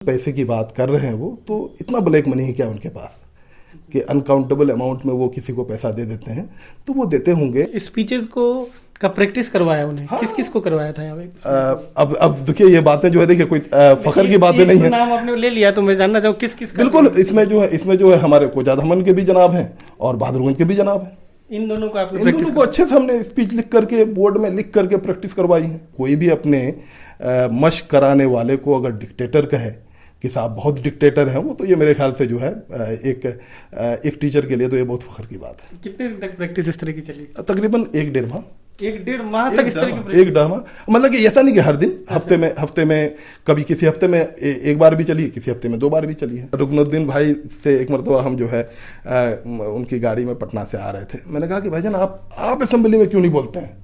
पैसे की बात कर रहे हैं वो, तो इतना ब्लैक मनी है क्या उनके पास कि अनकाउंटेबल अमाउंट में वो किसी को पैसा दे देते हैं, तो वो देते होंगे। स्पीचेस को का प्रैक्टिस करवाया उन्हें? हाँ। किस किस को करवाया था यहाँ पे? अब देखिए ये बातें जो है, देखिए कोई फखर की बातें नहीं है। नाम आपने ले लिया तो मैं जानना चाहूँ किस किस का? बिल्कुल, इसमें जो है हमारे कोजाधमन के भी जनाब हैं और बहादुरगंज के भी जनाब हैं। इन दोनों को आपने इन दोनों को अच्छे से हमने स्पीच लिख करके बोर्ड में लिख करके प्रैक्टिस करवाई है। कोई भी अपने मश्क कराने वाले को अगर डिक्टेटर कहे कि साहब बहुत डिक्टेटर हैं वो, तो ये मेरे ख्याल से जो है एक टीचर के लिए तो ये बहुत फख्र की बात है। कितने दिन तक प्रैक्टिस इस तरह की चली? तकरीबन 1-1.5 माह। 1-1.5 माह तक इस तरह की? 1-1.5 माह, मतलब कि ऐसा नहीं कि हर दिन, हफ्ते में कभी किसी हफ्ते में एक बार भी चली, किसी हफ्ते में 2 बार भी चली है। रुकनुद्दीन भाई से एक मरतबा हम जो है उनकी गाड़ी में पटना से आ रहे थे। मैंने कहा कि भाईजान आप असेंबली में क्यों नहीं बोलते हैं?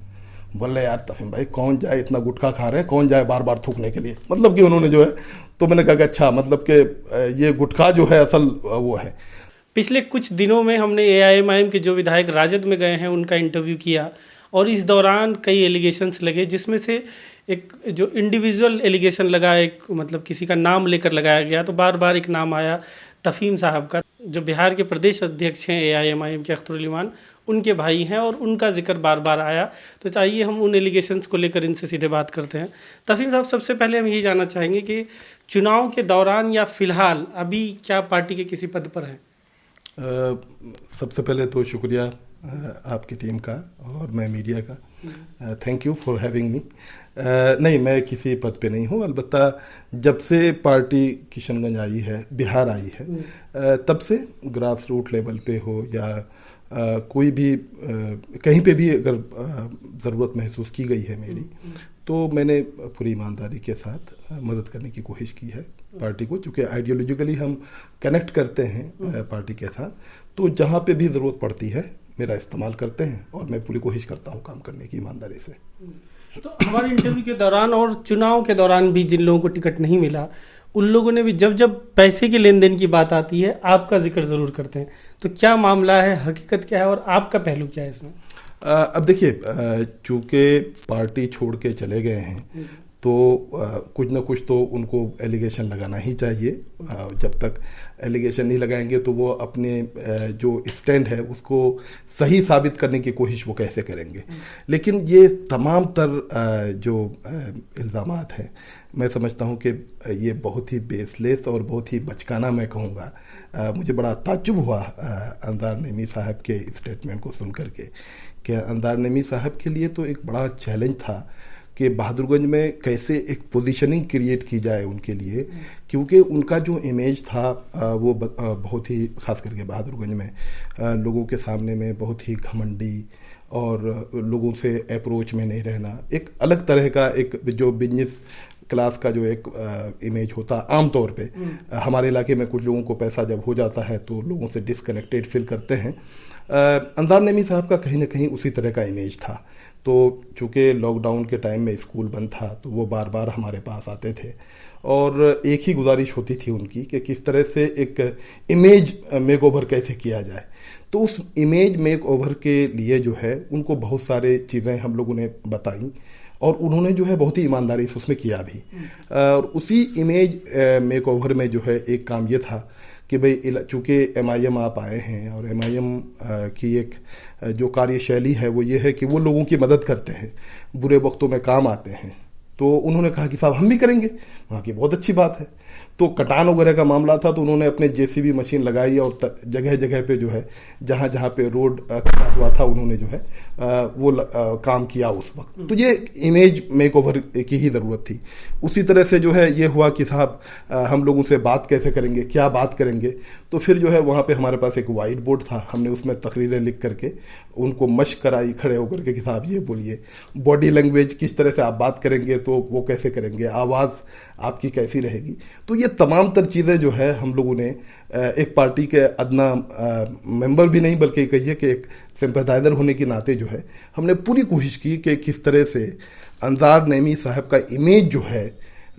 बोले यार तफीम भाई कौन जाए, इतना गुटखा खा रहे हैं, कौन जाए बार बार थूकने के लिए, मतलब कि उन्होंने जो है, तो मैंने कहा कि अच्छा, मतलब कि ये गुटखा जो है असल वो है। पिछले कुछ दिनों में हमने AIMIM के जो विधायक राजद में गए हैं उनका इंटरव्यू किया और इस दौरान कई एलिगेशंस लगे, जिसमें से एक जो इंडिविजुअल एलिगेशन लगा, एक मतलब किसी का नाम लेकर लगाया गया, तो बार बार एक नाम आया तफीम साहब का, जो बिहार के प्रदेश अध्यक्ष हैं AIMIM के, अख्तरुल ईमान, उनके भाई हैं और उनका जिक्र बार बार आया। तो चाहिए हम उन एलिगेशंस को लेकर इनसे सीधे बात करते हैं। तफीम साहब, सबसे पहले हम यही जानना चाहेंगे कि चुनाव के दौरान या फिलहाल अभी क्या पार्टी के किसी पद पर हैं? सबसे पहले तो शुक्रिया आपकी टीम का और मैं मीडिया का, thank you for having me. नहीं, मैं किसी पद पे नहीं हूँ, अलबत्ता जब से पार्टी किशनगंज आई है, बिहार आई है, तब से ग्रास रूट लेवल पे हो या कोई भी कहीं पे भी अगर ज़रूरत महसूस की गई है मेरी, तो मैंने पूरी ईमानदारी के साथ मदद करने की कोशिश की है पार्टी को, चूँकि आइडियोलॉजिकली हम कनेक्ट करते हैं पार्टी के साथ, तो जहाँ पे भी ज़रूरत पड़ती है मेरा इस्तेमाल करते हैं और मैं पूरी कोशिश करता हूँ काम करने की ईमानदारी से। तो हमारे इंटरव्यू के दौरान और चुनाव के दौरान भी जिन लोगों को टिकट नहीं मिला, उन लोगों ने भी जब पैसे के लेन देन की बात आती है आपका जिक्र ज़रूर करते हैं। तो क्या मामला है, हकीकत क्या है और आपका पहलू क्या है इसमें? अब देखिए, चूँकि पार्टी छोड़ के चले गए हैं तो कुछ ना कुछ तो उनको एलिगेशन लगाना ही चाहिए। जब तक एलिगेशन नहीं लगाएंगे तो वो अपने जो स्टैंड है उसको सही साबित करने की कोशिश वो कैसे करेंगे। लेकिन ये तमाम तर जो इल्ज़ामात हैं, मैं समझता हूँ कि ये बहुत ही बेसलेस और बहुत ही बचकाना, मैं कहूँगा। मुझे बड़ा ताज्जुब हुआ अंजार नईमी साहब के स्टेटमेंट को सुन करके कि अंजार नईमी साहब के लिए तो एक बड़ा चैलेंज था कि बहादुरगंज में कैसे एक पोजीशनिंग क्रिएट की जाए उनके लिए, क्योंकि उनका जो इमेज था वो बहुत ही, ख़ास करके बहादुरगंज में लोगों के सामने में बहुत ही घमंडी और लोगों से अप्रोच में नहीं रहना, एक अलग तरह का एक जो बिजनेस क्लास का जो एक इमेज होता आम तौर पे हमारे इलाके में, कुछ लोगों को पैसा जब हो जाता है तो लोगों से डिसकनेक्टेड फील करते हैं। अंजार नईमी साहब का कहीं ना कहीं उसी तरह का इमेज था। तो चूँकि लॉकडाउन के टाइम में स्कूल बंद था तो वो बार बार हमारे पास आते थे और एक ही गुजारिश होती थी उनकी कि किस तरह से एक इमेज मेक ओवर कैसे किया जाए। तो उस इमेज मेक ओवर के लिए जो है उनको बहुत सारे चीज़ें हम लोगों ने बताई और उन्होंने जो है बहुत ही ईमानदारी से उसमें किया भी। और उसी इमेज मेक ओवर में जो है एक काम ये था कि भाई चूँकि MIM आप आए हैं और MIM की एक जो कार्यशैली है वो ये है कि वो लोगों की मदद करते हैं, बुरे वक्तों में काम आते हैं। तो उन्होंने कहा कि साहब हम भी करेंगे, वहाँ की बहुत अच्छी बात है। तो कटान वगैरह का मामला था तो उन्होंने अपने JCB मशीन लगाई और जगह जगह पे जो है जहाँ जहाँ पे रोड कटा हुआ था उन्होंने जो है वो काम किया उस वक्त। तो ये इमेज मेक ओवर की ही ज़रूरत थी। उसी तरह से जो है ये हुआ कि साहब हम लोगों से बात कैसे करेंगे, क्या बात करेंगे। तो फिर जो है वहाँ पे हमारे पास एक वाइट बोर्ड था, हमने उसमें तकरीरें लिख करके उनको मश्क कराई खड़े होकर के कि साहब ये बोलिए, बॉडी लैंग्वेज किस तरह से आप बात करेंगे तो वो कैसे करेंगे, आवाज़ आपकी कैसी रहेगी। तो ये तमाम तर चीज़ें जो है हम लोगों ने एक पार्टी के अदना मेंबर भी नहीं बल्कि कहिए कि एक सिंपैथाइजर होने के नाते जो है हमने पूरी कोशिश की कि किस तरह से अंजार नईमी साहब का इमेज जो है,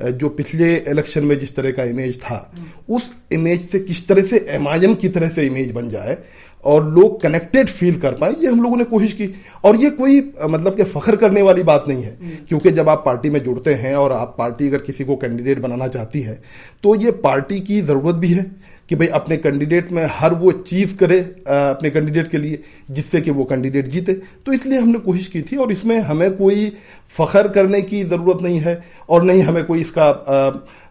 जो पिछले इलेक्शन में जिस तरह का इमेज था, उस इमेज से किस तरह से MIM की तरह से इमेज बन जाए और लोग कनेक्टेड फील कर पाए, ये हम लोगों ने कोशिश की। और ये कोई मतलब कि फख्र करने वाली बात नहीं है, क्योंकि जब आप पार्टी में जुड़ते हैं और आप पार्टी अगर किसी को कैंडिडेट बनाना चाहती है तो ये पार्टी की ज़रूरत भी है कि भाई अपने कैंडिडेट में हर वो चीज़ करे अपने कैंडिडेट के लिए जिससे कि वो कैंडिडेट जीते। तो इसलिए हमने कोशिश की थी और इसमें हमें कोई फ़ख्र करने की ज़रूरत नहीं है और नहीं हमें कोई इसका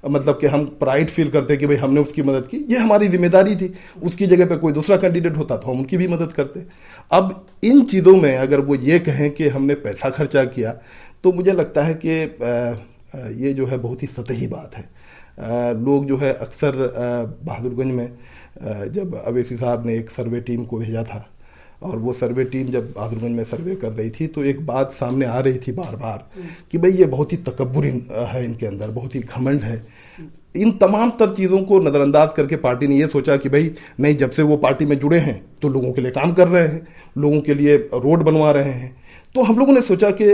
मतलब कि हम प्राइड फील करते कि भाई हमने उसकी मदद की। ये हमारी जिम्मेदारी थी, उसकी जगह पे कोई दूसरा कैंडिडेट होता तो हम उनकी भी मदद करते। अब इन चीज़ों में अगर वो ये कहें कि हमने पैसा खर्चा किया तो मुझे लगता है कि ये जो है बहुत ही सतही बात है। लोग जो है अक्सर बहादुरगंज में जब अवैसी साहब ने एक सर्वे टीम को भेजा था और वो सर्वे टीम जब बहादुरगंज में सर्वे कर रही थी तो एक बात सामने आ रही थी बार बार कि भाई ये बहुत ही तकब्बुर है इनके अंदर, बहुत ही घमंड है। इन तमाम तर चीज़ों को नज़रअंदाज करके पार्टी ने ये सोचा कि भाई नहीं, जब से वो पार्टी में जुड़े हैं तो लोगों के लिए काम कर रहे हैं, लोगों के लिए रोड बनवा रहे हैं। तो हम लोगों ने सोचा कि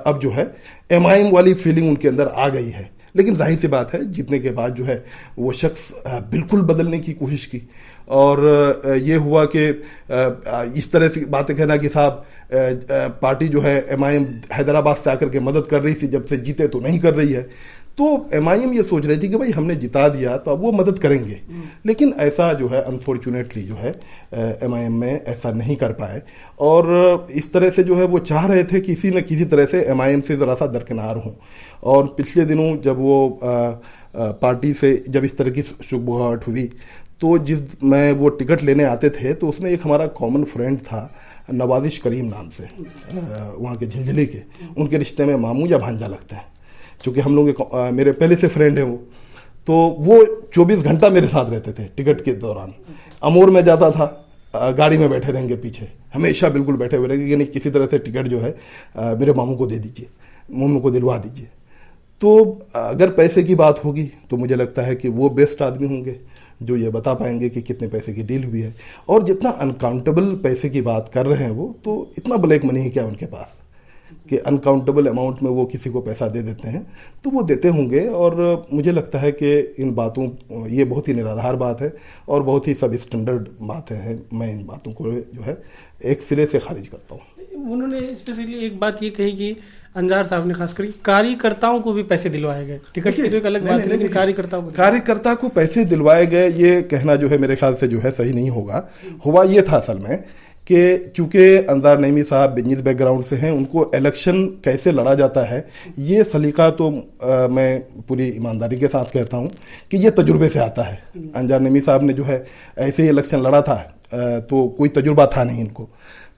अब जो है MIM वाली फीलिंग उनके अंदर आ गई है। लेकिन जाहिर सी बात है जीतने के बाद जो है वो शख्स बिल्कुल बदलने की कोशिश की और ये हुआ कि इस तरह से बातें कहना कि साहब पार्टी जो है MIM हैदराबाद से आकर के मदद कर रही थी, जब से जीते तो नहीं कर रही है। तो MIM ये सोच रही थी कि भाई हमने जिता दिया तो अब वो मदद करेंगे, लेकिन ऐसा जो है अनफॉर्चुनेटली जो है MIM में ऐसा नहीं कर पाए और इस तरह से जो है वो चाह रहे थे कि किसी न किसी तरह से MIM से ज़रा सा दरकिनार हों। और पिछले दिनों जब वो पार्टी से जब इस तरह की शुभगाहट हुई तो जिस में वो टिकट लेने आते थे तो उसमें एक हमारा कॉमन फ्रेंड था नवाजिश करीम नाम से, वहाँ के झिलझिले के, उनके रिश्ते में मामू या भांजा लगता है, चूँकि हम लोग मेरे पहले से फ्रेंड है वो। तो वो 24 घंटा मेरे साथ रहते थे टिकट के दौरान। अमोर में जाता था, गाड़ी में बैठे रहेंगे पीछे, हमेशा बिल्कुल बैठे हुए रहेंगे कि नहीं किसी तरह से टिकट जो है मेरे मामू को दे दीजिए, मामू को दिलवा दीजिए। तो अगर पैसे की बात होगी तो मुझे लगता है कि वो बेस्ट आदमी होंगे जो ये बता पाएंगे कि कितने पैसे की डील हुई है। और जितना अनकाउंटेबल पैसे की बात कर रहे हैं वो, तो इतना ब्लैक मनी है क्या उनके पास कि अनकाउंटेबल अमाउंट में वो किसी को पैसा दे देते हैं, तो वो देते होंगे। और मुझे लगता है कि इन बातों, ये बहुत ही निराधार बात है और बहुत ही सब स्टैंडर्ड बातें हैं। मैं इन बातों को जो है एक सिरे से खारिज करता हूँ। उन्होंने स्पेशली एक बात ये कही कि अंजार साहब ने खासकर कार्यकर्ताओं को भी पैसे दिलवाए गए। टिकट की तो एक अलग बात है, लेकिन कार्यकर्ता को पैसे दिलवाए गए ये कहना जो है मेरे ख्याल से जो है सही नहीं होगा। हुआ ये था असल में कि चूँकि अंजार नईमी साहब बिजनेस बैकग्राउंड से हैं, उनको इलेक्शन कैसे लड़ा जाता है ये सलीका तो मैं पूरी ईमानदारी के साथ कहता हूँ कि ये तजुर्बे से आता है। अंजार नईमी साहब ने जो है ऐसे ही इलेक्शन लड़ा था तो कोई तजुर्बा था नहीं इनको।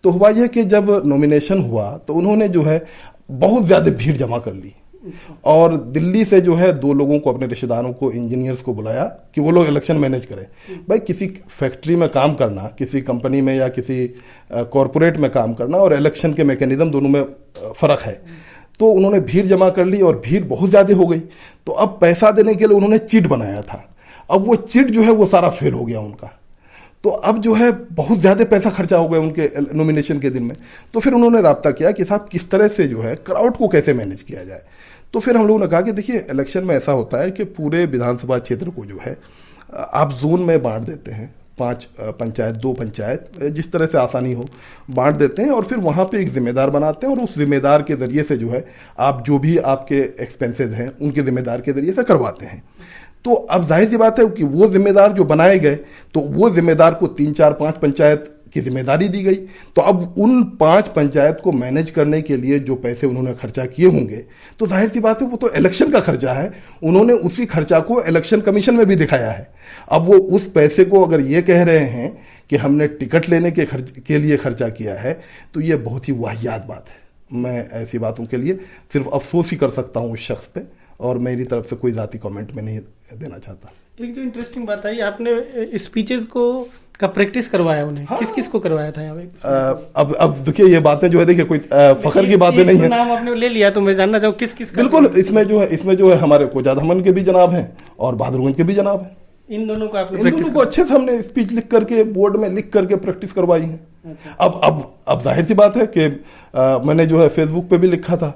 तो हुआ यह कि जब नॉमिनेशन हुआ तो उन्होंने जो है बहुत ज़्यादा भीड़ जमा कर ली और दिल्ली से जो है 2 लोगों को, अपने रिश्तेदारों को, इंजीनियर्स को बुलाया कि वो लोग इलेक्शन मैनेज करें। भाई किसी फैक्ट्री में काम करना, किसी कंपनी में या किसी कॉरपोरेट में काम करना और इलेक्शन के मैकेनिज्म दोनों में फ़र्क है। तो उन्होंने भीड़ जमा कर ली और भीड़ बहुत ज़्यादा हो गई। तो अब पैसा देने के लिए उन्होंने चिट बनाया था, अब वो चिट जो है वो सारा फेल हो गया उनका। तो अब जो है बहुत ज़्यादा पैसा खर्चा हो गया उनके नॉमिनेशन के दिन में। तो फिर उन्होंने राब्ता किया कि साहब किस तरह से जो है क्राउड को कैसे मैनेज किया जाए। तो फिर हम लोगों ने कहा कि देखिए इलेक्शन में ऐसा होता है कि पूरे विधानसभा क्षेत्र को जो है आप जोन में बांट देते हैं, 5 पंचायत, 2 पंचायत, जिस तरह से आसानी हो बांट देते हैं और फिर वहाँ पे एक ज़िम्मेदार बनाते हैं और उस ज़िम्मेदार के ज़रिए से जो है आप जो भी आपके एक्सपेंसेस हैं उनके ज़िम्मेदार के ज़रिए से करवाते हैं। तो अब जाहिर सी बात है कि वो जिम्मेदार जो बनाए गए तो वो जिम्मेदार को 3, 4, 5 पंचायत की जिम्मेदारी दी गई। तो अब उन 5 पंचायत को मैनेज करने के लिए जो पैसे उन्होंने खर्चा किए होंगे तो जाहिर सी बात है वो तो इलेक्शन का खर्चा है। उन्होंने उसी खर्चा को इलेक्शन कमीशन में भी दिखाया है। अब वो उस पैसे को अगर ये कह रहे हैं कि हमने टिकट लेने के लिए खर्चा किया है तो ये बहुत ही वाहियात बात है। मैं ऐसी बातों के लिए सिर्फ अफसोस ही कर सकता हूँ उस शख्स पे और मेरी तरफ से कोई ज़ाती कमेंट में नहीं देना चाहता। एक जो इंटरेस्टिंग बात आई, आपने स्पीचेस का प्रैक्टिस करवाया उन्हें। हाँ। किस किस को करवाया था यहाँ पे? अब देखिए ये बातें जो है, देखिए कोई फखर की बातें नहीं है। नाम आपने ले लिया तो मैं जानना चाहूँ किस किस। बिल्कुल, इसमें जो है हमारे कोजाद हमन के भी जनाब हैं और बहादुरगंज के भी जनाब हैं। इन दोनों को अच्छे से हमने स्पीच लिख करके बोर्ड में लिख करके प्रैक्टिस करवाई है। अच्छा। अब जाहिर सी बात है कि मैंने जो है फेसबुक पे भी लिखा था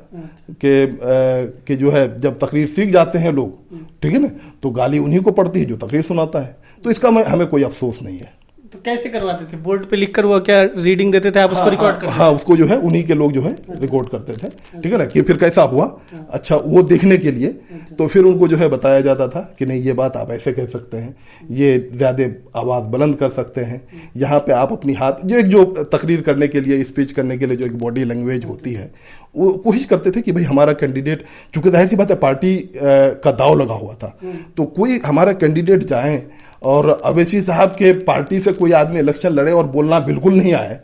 कि जो है जब तकरीर सीख जाते हैं लोग, ठीक है ना, तो गाली उन्हीं को पड़ती है जो तकरीर सुनाता है। तो इसका हमें कोई अफसोस नहीं है। तो कैसे करवाते थे? बोर्ड पे लिखकर वो क्या रीडिंग देते थे, आप उसको रिकॉर्ड करते थे? हाँ, उसको जो है उन्हीं के लोग जो है रिकॉर्ड करते थे, ठीक है ना, कि फिर कैसा हुआ, अच्छा वो देखने के लिए। तो फिर उनको जो है बताया जाता था कि नहीं, ये बात आप ऐसे कह सकते हैं, ये ज़्यादा आवाज़ बुलंद कर सकते हैं, यहाँ पे आप अपनी हाथ जो तकरीर करने के लिए, स्पीच करने के लिए जो एक बॉडी लैंग्वेज होती है, वो कोशिश करते थे कि भाई हमारा कैंडिडेट, चूंकि जाहिर सी बात है पार्टी का दाव लगा हुआ था, तो कोई हमारा कैंडिडेट जाए और अवैसी साहब के पार्टी से कोई आदमी इलेक्शन लड़े और बोलना बिल्कुल नहीं आए,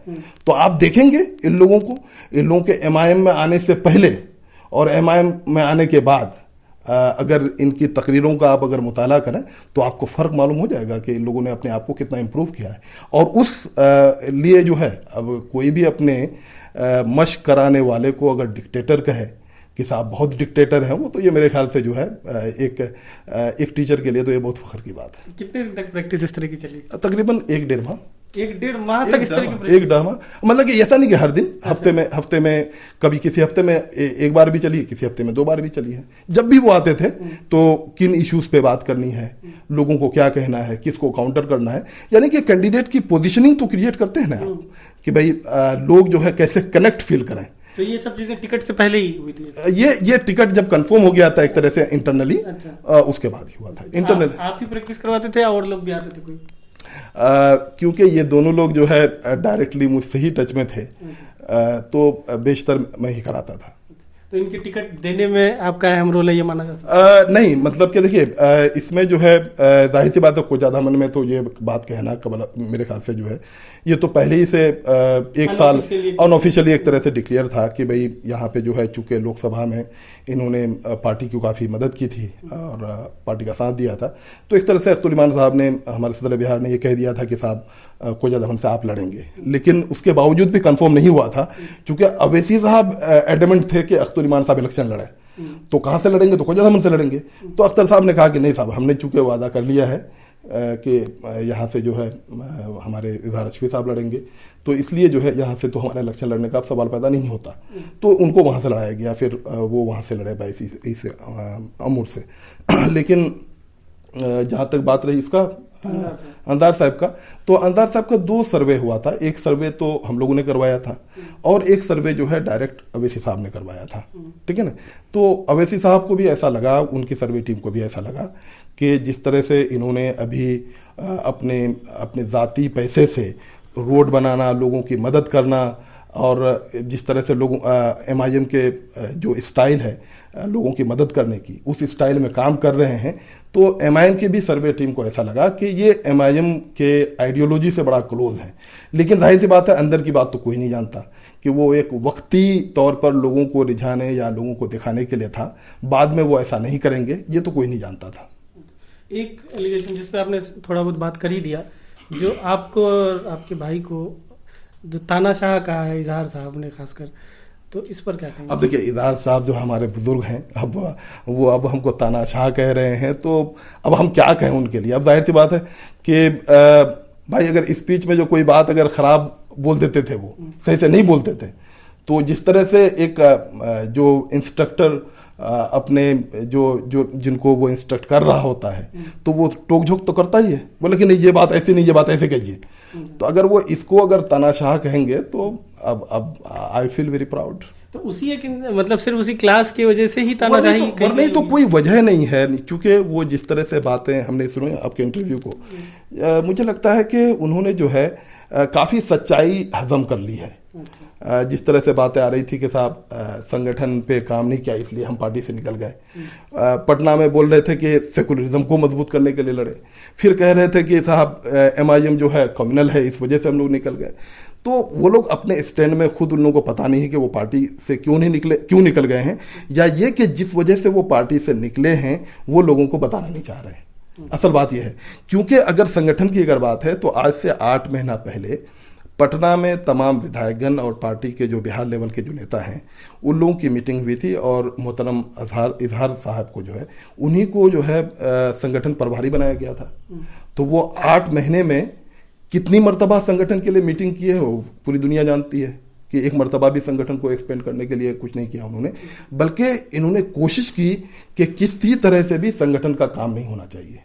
तो आप देखेंगे इन लोगों के एमआईएम में आने से पहले और एमआईएम में आने के बाद अगर इनकी तकरीरों का आप अगर मुताला करें तो आपको फ़र्क मालूम हो जाएगा कि इन लोगों ने अपने आप को कितना इम्प्रूव किया है। और उस लिए जो है, अब कोई भी अपने मश्क कराने वाले को अगर डिक्टेटर कहे कि साहब बहुत डिक्टेटर हैं वो, तो ये मेरे ख्याल से जो है एक टीचर के लिए तो ये बहुत फख्र की बात है। कितने दिन तक प्रैक्टिस इस तरह की चली? तकरीबन 1-1.5 माह। 1-1.5 तक इस तरह की? 1-1.5 माह, मतलब कि ऐसा नहीं कि हर दिन, हफ्ते में कभी किसी हफ्ते में एक बार भी चली, किसी हफ्ते में 2 बार भी चली है। जब भी वो आते थे तो किन इश्यूज पे बात करनी है, लोगों को क्या कहना है, किसको काउंटर करना है, यानी कि कैंडिडेट की पोजिशनिंग तो क्रिएट करते हैं ना आप, कि भाई लोग जो है कैसे कनेक्ट फील करें। तो ये सब चीजें टिकट से पहले ही हुई थी? ये टिकट जब कंफर्म हो गया था एक तरह से इंटरनली, उसके बाद ही हुआ था इंटरनल। आप ही प्रैक्टिस करवाते थे या और लोग भी आते थे कोई? क्योंकि ये दोनों लोग जो है डायरेक्टली मुझसे ही टच में थे, तो बेशतर मैं ही कराता था। तो इनकी टिकट देने में आपका अहम रोल है, ये माना जा सकता है? नहीं, मतलब कि देखिए, इसमें जो है जाहिर सी बात है, कोजादा मन में तो ये बात कहना मेरे ख्याल से जो है, ये तो पहले ही से 1 साल अनऑफिशियली एक तरह से डिक्लेयर था कि भाई यहाँ पे जो है, चूंकि लोकसभा में इन्होंने पार्टी की काफ़ी मदद की थी और पार्टी का साथ दिया था, तो एक तरह से अख्तुल ईमान साहब ने, हमारे सदर बिहार ने ये कह दिया था कि साहब कोजादा मन से आप लड़ेंगे। लेकिन उसके बावजूद भी कंफर्म नहीं हुआ था, चूंकि अवैसी साहब एडमेंट थे कि अख्तुल ईमान साहब इलेक्शन लड़े, तो कहाँ से लड़ेंगे, तो कोजादा मन से लड़ेंगे। तो अख्तर साहब ने कहा कि नहीं साहब, हमने चूंकि वादा कर लिया है कि यहाँ से जो है हमारे इजहार रशफी साहब लड़ेंगे, तो इसलिए जो है यहाँ से तो हमारा इलेक्शन लड़ने का सवाल पैदा नहीं होता। तो उनको वहाँ से लड़ाया गया, फिर वो वहाँ से लड़े भाई इस अमूर से। लेकिन जहाँ तक बात रही इसका अंदार साहब का, तो अंदार साहब का 2 सर्वे हुआ था। एक सर्वे तो हम लोगों ने करवाया था और एक सर्वे जो है डायरेक्ट अवैसी साहब ने करवाया था, ठीक है ना। तो अवैसी साहब को भी ऐसा लगा, उनकी सर्वे टीम को भी ऐसा लगा कि जिस तरह से इन्होंने अभी अपने ज़ाती पैसे से रोड बनाना, लोगों की मदद करना, और जिस तरह से लोगों एमआईएम के जो स्टाइल है लोगों की मदद करने की, उस स्टाइल में काम कर रहे हैं, तो एमआईएम की भी सर्वे टीम को ऐसा लगा कि ये एमआईएम के आइडियोलॉजी से बड़ा क्लोज है। लेकिन जाहिर सी बात है, अंदर की बात तो कोई नहीं जानता कि वो एक वक्ती तौर पर लोगों को रिझाने या लोगों को दिखाने के लिए था, बाद में वो ऐसा नहीं करेंगे, ये तो कोई नहीं जानता था। एक एलिगेशन जिस पे आपने थोड़ा बहुत बात कर ही दिया, जो आपको और आपके भाई को जो तानाशाह कहा है इजहार साहब ने खासकर, तो इस पर क्या कहेंगे? अब देखिए, इजहार साहब जो हमारे बुजुर्ग हैं, अब हमको तानाशाह कह रहे हैं, तो अब हम क्या कहें उनके लिए। अब जाहिर सी बात है कि भाई अगर स्पीच में जो कोई बात अगर ख़राब बोल देते थे, वो सही से नहीं बोलते थे, तो जिस तरह से एक जो इंस्ट्रक्टर अपने जो जिनको वो इंस्ट्रक्ट कर रहा होता है, तो वो टोक झोंक तो करता ही है, बोले कि नहीं ये बात ऐसी नहीं, ये बात ऐसे कहिए। तो अगर वो इसको अगर तानाशाह कहेंगे, तो अब आई फील वेरी प्राउड। तो उसी एक मतलब सिर्फ उसी क्लास की वजह से ही तानाशाही? नहीं तो कोई वजह नहीं है, चूंकि वो जिस तरह से बातें हमने सुनी आपके इंटरव्यू को, मुझे लगता है कि उन्होंने जो है काफ़ी सच्चाई हजम कर ली है। जिस तरह से बातें आ रही थी कि साहब संगठन पे काम नहीं किया इसलिए हम पार्टी से निकल गए, पटना में बोल रहे थे कि सेकुलरिज्म को मजबूत करने के लिए लड़े, फिर कह रहे थे कि साहब एमआईएम जो है कम्युनल है, इस वजह से हम लोग निकल गए। तो वो लोग अपने स्टैंड में खुद, उन लोगों को पता नहीं है कि वो पार्टी से क्यों निकल गए हैं, या ये कि जिस वजह से वो पार्टी से निकले हैं वो लोगों को बताना नहीं चाह रहे हैं। असल बात यह है, क्योंकि अगर संगठन की अगर बात है, तो आज से 8 महीना पहले पटना में तमाम विधायकगण और पार्टी के जो बिहार लेवल के जो नेता हैं, उन लोगों की मीटिंग हुई थी, और मोहतरम इजहार साहब को जो है, उन्हीं को जो है संगठन प्रभारी बनाया गया था। तो वो 8 महीने में कितनी मर्तबा संगठन के लिए मीटिंग की है वो पूरी दुनिया जानती है, कि एक मर्तबा भी संगठन को एक्सपेंड करने के लिए कुछ नहीं किया उन्होंने, बल्कि इन्होंने कोशिश की कि किसी तरह से भी संगठन का काम नहीं होना चाहिए,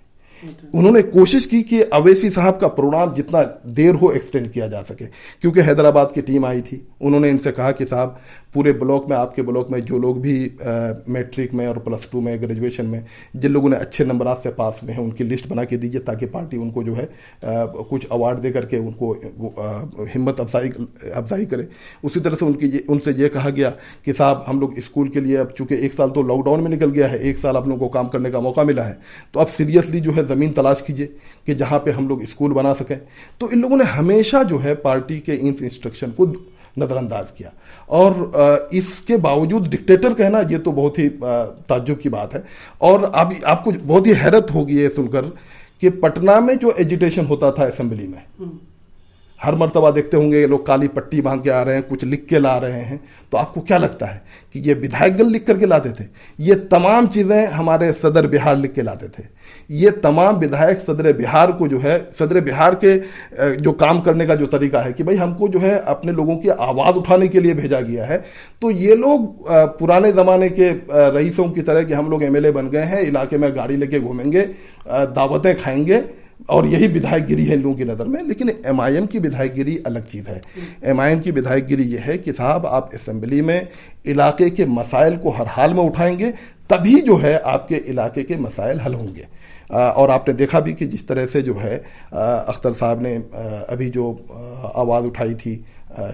उन्होंने कोशिश की कि अवैसी साहब का प्रोग्राम जितना देर हो एक्सटेंड किया जा सके, क्योंकि हैदराबाद की टीम आई थी। उन्होंने इनसे कहा कि साहब पूरे ब्लॉक में, आपके ब्लॉक में जो लोग भी मैट्रिक में और +2 में, ग्रेजुएशन में जिन लोगों ने अच्छे नंबरात से पास हुए हैं उनकी लिस्ट बना के दीजिए, ताकि पार्टी उनको जो है कुछ अवार्ड दे करके उनको हिम्मत अफजाई करे। उसी तरह से उनसे ये कहा गया कि साहब हम लोग स्कूल के लिए, अब चूंकि 1 साल तो लॉकडाउन में निकल गया है, 1 साल आप लोगों को काम करने का मौका मिला है, तो अब सीरियसली जो है ज़मीन तलाश कीजिए कि जहाँ पे हम लोग स्कूल बना सकें। तो इन लोगों ने हमेशा जो है पार्टी के इन इंस्ट्रक्शन को नज़रअंदाज किया, और इसके बावजूद डिक्टेटर कहना ये तो बहुत ही ताज्जुब की बात है। और अब आपको बहुत ही हैरत होगी ये सुनकर कि पटना में जो एजिटेशन होता था असेंबली में, हर मर्तबा देखते होंगे ये लोग काली पट्टी बांध के आ रहे हैं, कुछ लिख के ला रहे हैं, तो आपको क्या लगता है कि ये विधायकगण लिख करके लाते थे? ये तमाम चीज़ें हमारे सदर बिहार लिख के लाते थे। ये तमाम विधायक सदर बिहार को जो है, सदर बिहार के जो काम करने का जो तरीका है कि भाई हमको जो है अपने लोगों की आवाज़ उठाने के लिए भेजा गया है, तो ये लोग पुराने ज़माने के रईसों की तरह कि हम लोग MLA बन गए हैं, इलाके में गाड़ी लेके घूमेंगे, दावतें खाएंगे, और यही विधायकगिरी है इन लोगों की नज़र में। लेकिन MIM की विधायकगिरी अलग चीज़ है। MIM की विधायकगिरी ये है कि साहब आप असेंबली में इलाके के मसाइल को हर हाल में उठाएंगे, तभी जो है आपके इलाके के मसाइल हल होंगे। और आपने देखा भी कि जिस तरह से जो है अख्तर साहब ने अभी जो आवाज़ उठाई थी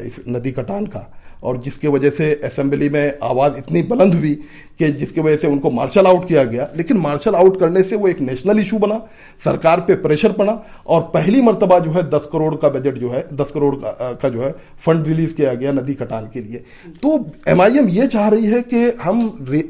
इस नदी कटान का, और जिसके वजह से असेंबली में आवाज़ इतनी बुलंद हुई कि जिसकी वजह से उनको मार्शल आउट किया गया। लेकिन मार्शल आउट करने से वो एक नेशनल इशू बना, सरकार पे प्रेशर पड़ा, और पहली मर्तबा जो है 10 करोड़ का बजट जो है, 10 करोड़ का जो है फंड रिलीज किया गया नदी कटान के लिए। तो MIM ये चाह रही है कि हम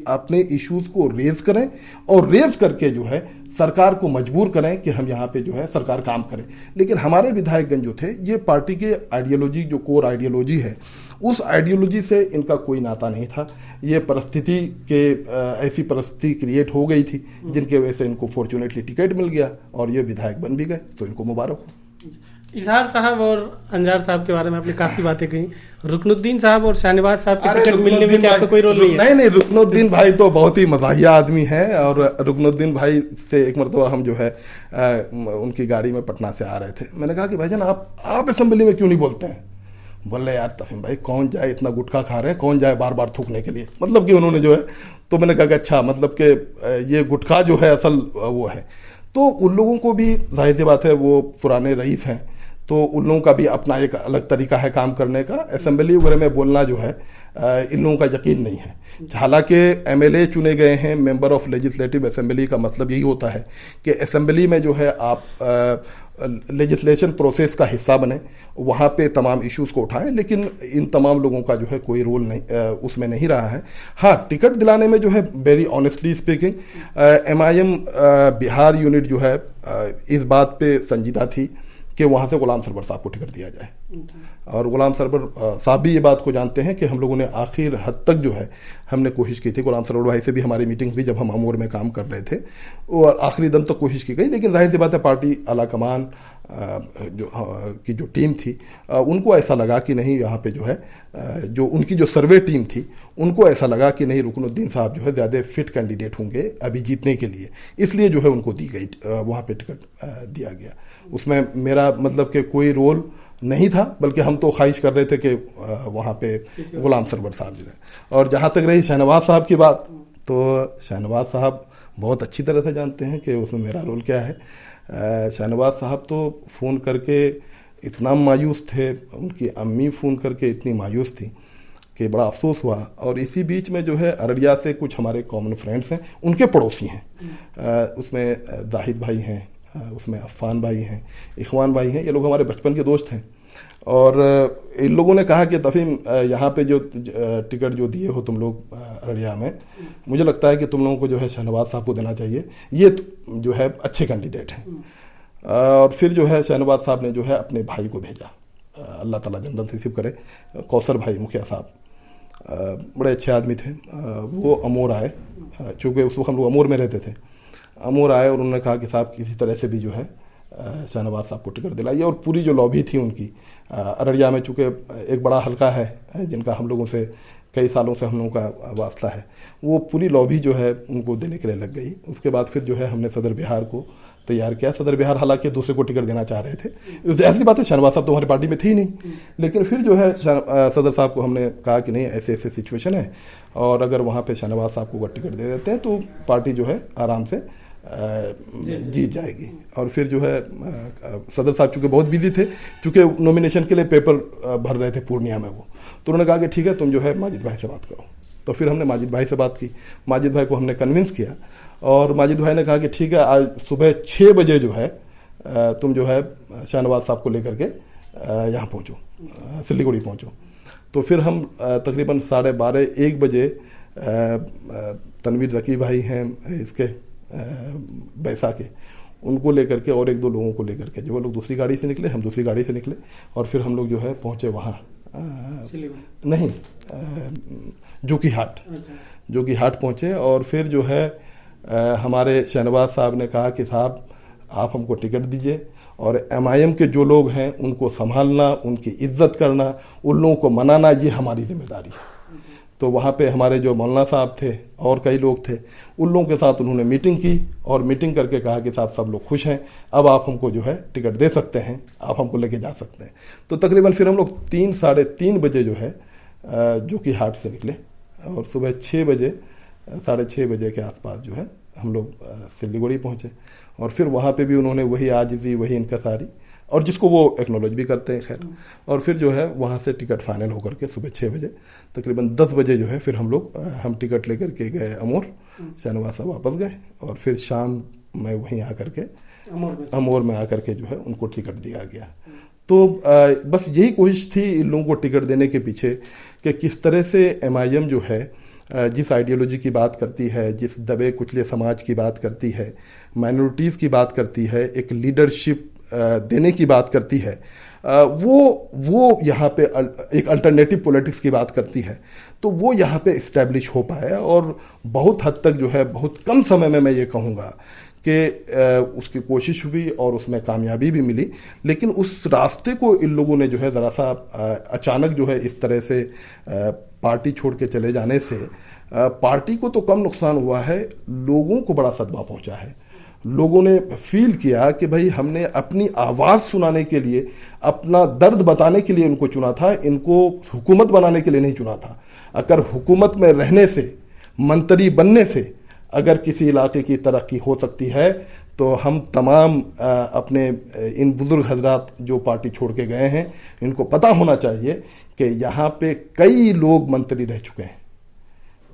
अपने इश्यूज को रेज करें, और रेज करके जो है सरकार को मजबूर करें कि हम यहाँ पे जो है सरकार काम करें। लेकिन हमारे विधायकगण जो थे, ये पार्टी के आइडियोलॉजी, जो कोर आइडियोलॉजी है, उस आइडियोलॉजी से इनका कोई नाता नहीं था। ये परिस्थिति के ऐसी परिस्थिति क्रिएट हो गई थी जिनके वजह से इनको फॉर्चुनेटली टिकट मिल गया और ये विधायक बन भी गए, तो इनको मुबारक हो। इजहार साहब और अंजार साहब के बारे में आपने काफी बातें कही। रुकनुद्दीन साहब और शाहनवाज साहब के टिकट मिलने में क्या आपका कोई रोल नहीं है? नहीं, रुकनुद्दीन भाई तो बहुत ही मज़ाहिया आदमी है, और रुकनुद्दीन भाई से एक मरतबा हम जो है उनकी गाड़ी में पटना से आ रहे थे। मैंने कहा कि भाईजान आप असेंबली में क्यों नहीं बोलते हैं? बोले यार तफीम भाई कौन जाए, इतना गुटखा खा रहे हैं, कौन जाए बार बार थूकने के लिए, मतलब कि उन्होंने जो है, तो मैंने कहा कि अच्छा, मतलब कि ये गुटखा जो है असल वो है। तो उन लोगों को भी जाहिर सी बात है, वो पुराने रईस हैं, तो उन लोगों का भी अपना एक अलग तरीका है काम करने का। असेंबली वगैरह में बोलना जो है इन लोगों का यकीन नहीं है। हालांकि MLA चुने गए हैं, मेंबर ऑफ लेजिस्लेटिव असेंबली का मतलब यही होता है कि असेंबली में जो है आप लेजिस्लेशन प्रोसेस का हिस्सा बने, वहाँ पे तमाम इश्यूज़ को उठाएं। लेकिन इन तमाम लोगों का जो है कोई रोल नहीं उसमें नहीं रहा है। हाँ, टिकट दिलाने में जो है very honestly speaking MIM Bihar unit जो है इस बात पे संजीदा थी कि वहाँ से गुलाम सरवर साहब को टिकट दिया जाए, और गुलाम सरवर साहब भी ये बात को जानते हैं कि हम लोगों ने आखिर हद तक जो है हमने कोशिश की थी। गुलाम सरवर भाई से भी हमारी मीटिंग्स भी जब हम अमूर में काम कर रहे थे, और आखिरी दम तक कोशिश की गई। लेकिन जाहिर सी बात है पार्टी आला कमान की जो टीम थी, उनको ऐसा लगा कि नहीं, यहाँ पे जो है जो उनकी जो सर्वे टीम थी, उनको ऐसा लगा कि नहीं, रुकनुद्दीन साहब जो है ज़्यादा फिट कैंडिडेट होंगे अभी जीतने के लिए, इसलिए जो है उनको दी गई, वहाँ पे टिकट दिया गया। उसमें मेरा मतलब कि कोई रोल नहीं था, बल्कि हम तो ख्वाहिश कर रहे थे कि वहाँ पे गुलाम सरवर साहब जो है। और जहाँ तक रही शाहनवाज साहब की बात, तो शाहनवाज साहब बहुत अच्छी तरह से जानते हैं कि उसमें मेरा रोल क्या है। शाहनवाज साहब तो फ़ोन करके इतना मायूस थे, उनकी अम्मी फ़ोन करके इतनी मायूस थी कि बड़ा अफसोस हुआ। और इसी बीच में जो है अररिया से कुछ हमारे कॉमन फ्रेंड्स हैं, उनके पड़ोसी हैं, उसमें जाहिद भाई हैं, उसमें अफ़ान भाई हैं, इखवान भाई हैं, ये लोग हमारे बचपन के दोस्त हैं। और इन लोगों ने कहा कि तफीम यहाँ पे जो टिकट जो दिए हो तुम लोग अररिया में, मुझे लगता है कि तुम लोगों को जो है शाहनवाज साहब को देना चाहिए, ये जो है अच्छे कैंडिडेट हैं। और फिर जो है शाहनवाज साहब ने जो है अपने भाई को भेजा, अल्लाह ताला जन्नत नसीब करे, कौसर भाई मुखिया साहब, बड़े अच्छे आदमी थे। वो अमूर आए, चूँकि उस वक्त हम लोग अमूर में रहते थे। अमूर आए और उन्होंने कहा कि साहब किसी तरह से भी जो है शाहनवाज साहब को टिकट दिलाइए। और पूरी जो लॉबी थी उनकी अररिया में, चूँकि एक बड़ा हल्का है जिनका हम लोगों से कई सालों से हम लोगों का वास्ता है, वो पूरी लॉबी जो है उनको देने के लिए लग गई। उसके बाद फिर जो है हमने सदर बिहार को तैयार किया। सदर बिहार हालांकि दूसरे को टिकट देना चाह रहे थे। जाहिर सी बात है, शहनवाज साहब तो हमारी पार्टी में थी नहीं, लेकिन फिर जो है सदर साहब को हमने कहा कि नहीं, ऐसे ऐसे सिचुएशन है और अगर वहाँ पे शहनवाज साहब को टिकट दे देते हैं तो पार्टी जो है आराम से जीत जाएगी। और फिर जो है सदर साहब चूँकि बहुत बिजी थे, चूँकि नॉमिनेशन के लिए पेपर भर रहे थे पूर्णिया में वो, तो उन्होंने कहा कि ठीक है तुम जो है माजिद भाई से बात करो। तो फिर हमने माजिद भाई से बात की, माजिद भाई को हमने कन्विंस किया और माजिद भाई ने कहा कि ठीक है आज सुबह 6 बजे जो है तुम जो है शहनवाज साहब को लेकर के यहाँ पहुँचो, सिलीगुड़ी पहुँचो। तो फिर हम तकरीबन 12:30-1 बजे तनवीर ज़की भाई हैं इसके बैसा के, उनको लेकर के और 1-2 लोगों को लेकर के जो वो लोग दूसरी गाड़ी से निकले, हम दूसरी गाड़ी से निकले और फिर हम लोग जो है पहुँचे वहाँ नहीं जोकी हाट पहुँचे। और फिर जो है हमारे शहनवाज साहब ने कहा कि साहब आप हमको टिकट दीजिए और MIM के जो लोग हैं उनको संभालना, उनकी इज्जत करना, उन लोगों को मनाना, ये हमारी जिम्मेदारी है। तो वहाँ पे हमारे जो मौलाना साहब थे और कई लोग थे, उन लोगों के साथ उन्होंने मीटिंग की और मीटिंग करके कहा कि साहब सब लोग खुश हैं, अब आप हमको जो है टिकट दे सकते हैं, आप हमको लेके जा सकते हैं। तो तकरीबन फिर हम लोग 3-3:30 बजे जो है जोकी हाट से निकले और सुबह 6 बजे 6:30 बजे के आसपास जो है हम लोग सिलीगुड़ी पहुँचे। और फिर वहाँ पे भी उन्होंने वही आजिज़ी, वही इनकसारी, और जिसको वो एक्नॉलेज भी करते हैं खैर। और फिर जो है वहाँ से टिकट फाइनल होकर के सुबह 6 बजे तकरीबन 10 बजे जो है फिर हम टिकट लेकर के गए अमोर। शहनवाज साहब वापस गए और फिर शाम में वहीं आकर के अमोर में आकर के जो है उनको टिकट दिया गया। तो बस यही कोशिश थी इन लोगों को टिकट देने के पीछे कि किस तरह से MIM जो है जिस आइडियोलॉजी की बात करती है, जिस दबे कुचले समाज की बात करती है, माइनॉरिटीज़ की बात करती है, एक लीडरशिप देने की बात करती है, वो यहाँ पे एक अल्टरनेटिव पॉलिटिक्स की बात करती है, तो वो यहाँ पे इस्टेब्लिश हो पाया। और बहुत हद तक जो है बहुत कम समय में मैं ये कहूँगा कि उसकी कोशिश हुई और उसमें कामयाबी भी मिली। लेकिन उस रास्ते को इन लोगों ने जो है ज़रा सा अचानक जो है इस तरह से पार्टी छोड़ के चले जाने से पार्टी को तो कम नुकसान हुआ है, लोगों को बड़ा सदमा पहुंचा है। लोगों ने फील किया कि भाई हमने अपनी आवाज़ सुनाने के लिए, अपना दर्द बताने के लिए इनको चुना था, इनको हुकूमत बनाने के लिए नहीं चुना था। अगर हुकूमत में रहने से, मंत्री बनने से अगर किसी इलाके की तरक्की हो सकती है तो हम तमाम अपने इन बुजुर्ग हजरात जो पार्टी छोड़ के गए हैं, इनको पता होना चाहिए कि यहाँ पे कई लोग मंत्री रह चुके हैं,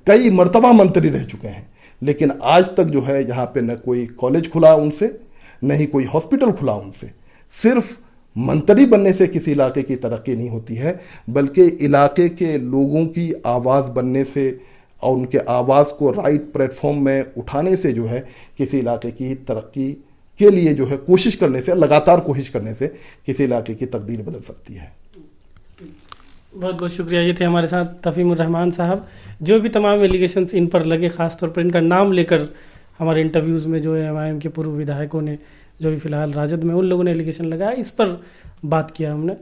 कई मर्तबा मंत्री रह चुके हैं, लेकिन आज तक जो है यहाँ पे न कोई कॉलेज खुला उनसे, न ही कोई हॉस्पिटल खुला उनसे। सिर्फ मंत्री बनने से किसी इलाके की तरक्की नहीं होती है, बल्कि इलाके के लोगों की आवाज़ बनने से और उनके आवाज़ को राइट प्लेटफॉर्म में उठाने से जो है किसी इलाके की तरक्की के लिए जो है कोशिश करने से, लगातार कोशिश करने से किसी इलाके की तकदीर बदल सकती है। बहुत बहुत शुक्रिया। ये थे हमारे साथ तफ़ीमुर रहमान साहब। जो भी तमाम एलिगेशंस इन पर लगे, ख़ासतौर पर इनका नाम लेकर हमारे इंटरव्यूज़ में जो है MIM के पूर्व विधायकों ने, जो भी फ़िलहाल राजद में उन लोगों ने एलिगेशन लगाया, इस पर बात किया हमने।